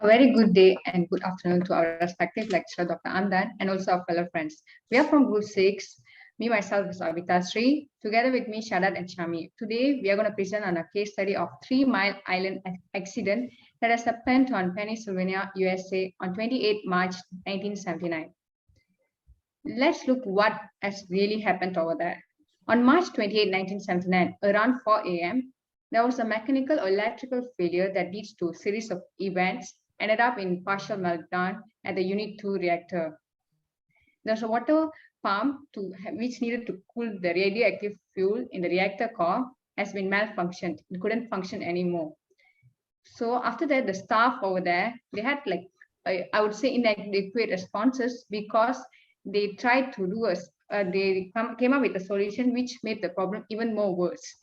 A very good day and good afternoon to our respective lecturer, Dr. Andan, and also our fellow friends. We are from Group 6. Me, myself, is ABITHA. Together with me, SYADDAD and SHAHRIM. Today, we are going to present on a case study of 3 Mile Island accident that has happened on Pennsylvania, USA on 28 March 1979. Let's look what has really happened over there. On March 28, 1979, around 4 a.m., there was a mechanical or electrical failure that leads to a series of events ended up in partial meltdown at the Unit 2 reactor. There's a water pump which needed to cool the radioactive fuel in the reactor core has been malfunctioned. It couldn't function anymore. So after that, the staff over there, they had I would say inadequate responses because they tried to do they came up with a solution which made the problem even more worse.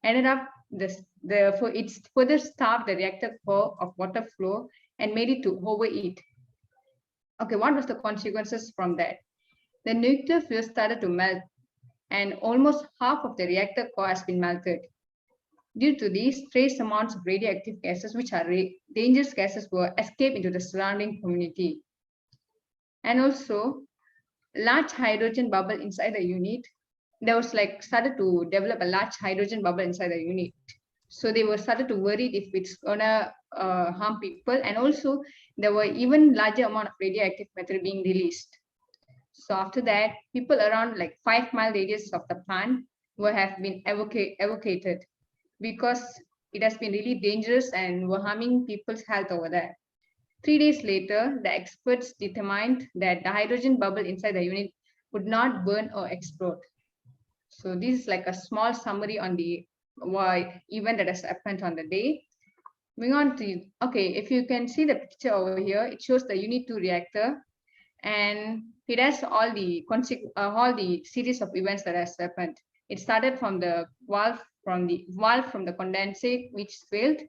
Ended up it's further starved the reactor core of water flow and made it to overheat. Okay, what was the consequences from that? The nuclear fuel started to melt and almost half of the reactor core has been melted. Due to these, trace amounts of radioactive gases, which are dangerous gases, were escaped into the surrounding community. And also, large hydrogen bubble inside the unit. There was started to develop a large hydrogen bubble inside the unit. So they were started to worry if it's gonna harm people, and also there were even larger amount of radioactive material being released. So after that, people around 5 mile radius of the plant have been evacuated because it has been really dangerous and were harming people's health over there. 3 days later, the experts determined that the hydrogen bubble inside the unit would not burn or explode. So this is like a small summary on the event that has happened on the day. Moving on to, okay, if you can see the picture over here, it shows the Unit 2 reactor, and it has all the series of events that has happened. It started from the valve from the condensate which failed,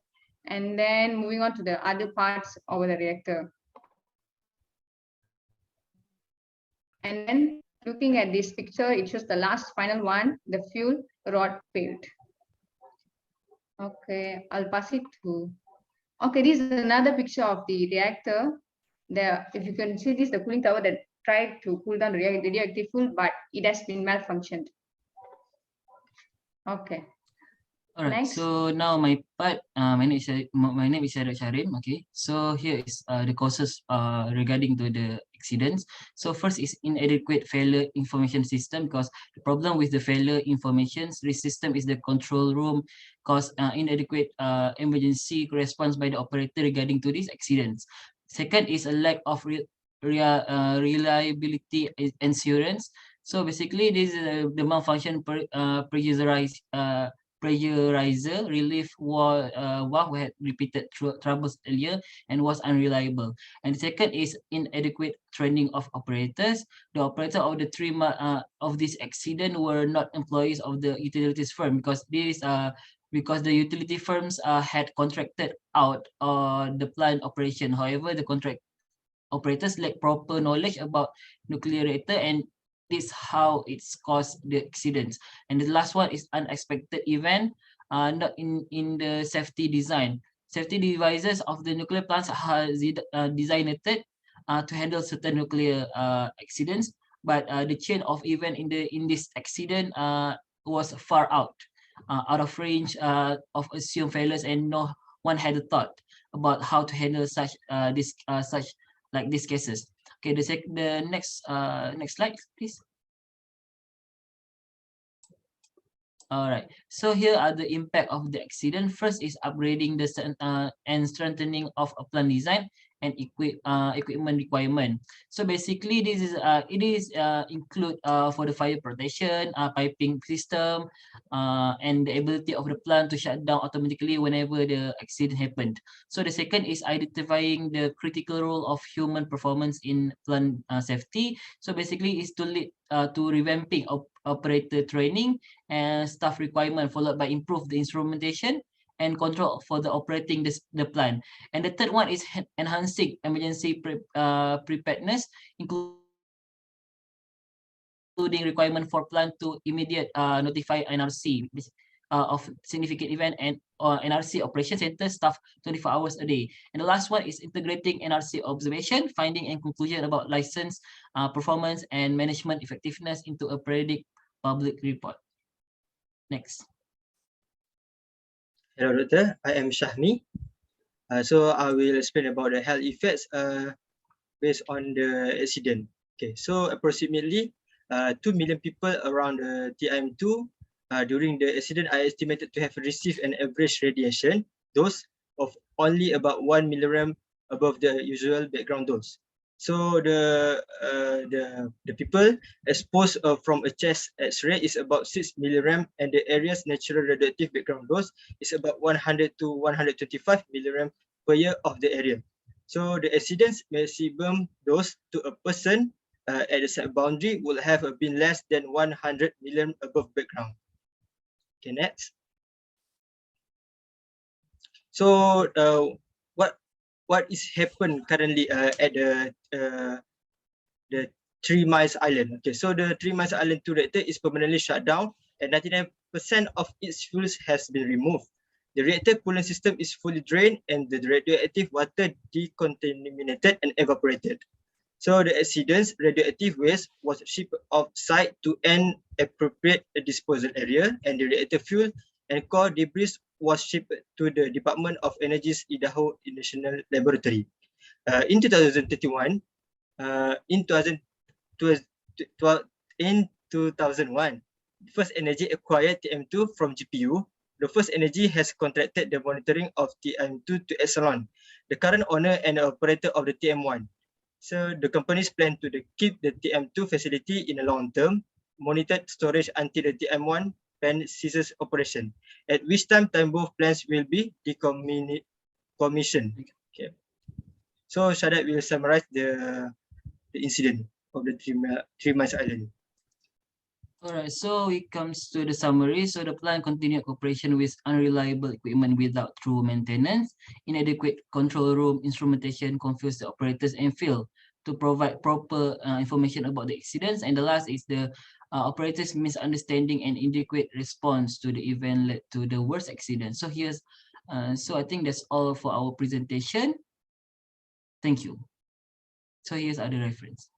and then moving on to the other parts over the reactor. And then looking at this picture, it shows the last final one, the fuel rod failed. Okay, I'll pass it to. Okay, this is another picture of the reactor. There, if you can see this, the cooling tower that tried to cool down radioactive fuel, but it has been malfunctioned. Okay. All right. Next. So now my part. My name is SHAHRIM. Okay. So here is the causes regarding to the accidents. So first is inadequate failure information system, because the problem with the failure information system is the control room cause inadequate emergency response by the operator regarding to these accidents. Second is a lack of reliability insurance. So basically, this is the malfunction pressurizer relief valve had repeated troubles earlier and was unreliable. And the second is inadequate training of operators. The operator of the of this accident were not employees of the utilities firm, because because the utility firms had contracted out the plant operation. However, the contract operators lack proper knowledge about nuclear reactor, and this how it's caused the accidents. And the last one is unexpected event, not in the safety design. Safety devices of the nuclear plants are designed to handle certain nuclear accidents, but the chain of event in this accident was far out of range of assumed failures, and no one had a thought about how to handle such these cases. Okay, the next slide, please. All right. So here are the impact of the accident. First is upgrading the and strengthening of a plant design and equipment requirement. So basically, this is include for the fire protection, piping system, and the ability of the plant to shut down automatically whenever the accident happened. So the second is identifying the critical role of human performance in plant safety. So basically, is to lead to revamping of operator training and staff requirement, followed by improve the instrumentation and control for the operating the plant. And the third one is enhancing emergency preparedness, including requirement for plant to immediate notify NRC of significant event and NRC operation center staff 24 hours a day. And the last one is integrating NRC observation, finding and conclusion about license performance and management effectiveness into a periodic public report. Next. Hello, Doctor. I am SHAHMI. So I will explain about the health effects based on the accident. Okay, so approximately 2 million people around the TIM2 during the accident are estimated to have received an average radiation dose of only about 1 milligram above the usual background dose. So the people exposed from a chest X-ray is about 6 milligram, and the area's natural radioactive background dose is about 100 to 125 milligram per year of the area. So the accident's maximum dose to a person at the site boundary would have been less than 100 milligram above background. Okay, next. So what is happened currently at the 3 Miles Island? Okay, so the 3 Miles Island 2 reactor is permanently shut down, and 99% of its fuels has been removed. The reactor coolant system is fully drained, and the radioactive water decontaminated and evaporated. So the accident's radioactive waste was shipped off-site to an appropriate disposal area, and the reactor fuel and core debris was shipped to the Department of Energy's Idaho National Laboratory. In 2021, in 2001, First Energy acquired TM2 from GPU. The First Energy has contracted the monitoring of TM2 to Exelon, the current owner and operator of the TM1. So the companies plan to keep the TM2 facility in the long term, monitored storage until the TM1 plant ceases operation, at which time both plants will be decommissioned. Okay. So SYADDAD will summarize the incident of the 3 Miles Island. All right, so it comes to the summary. So the plant continued operation with unreliable equipment without true maintenance, inadequate control room instrumentation confused the operators and failed to provide proper information about the accidents. And the last is the operators' misunderstanding and inadequate response to the event led to the worst accident. So here's, so I think that's all for our presentation. Thank you. So here's other reference.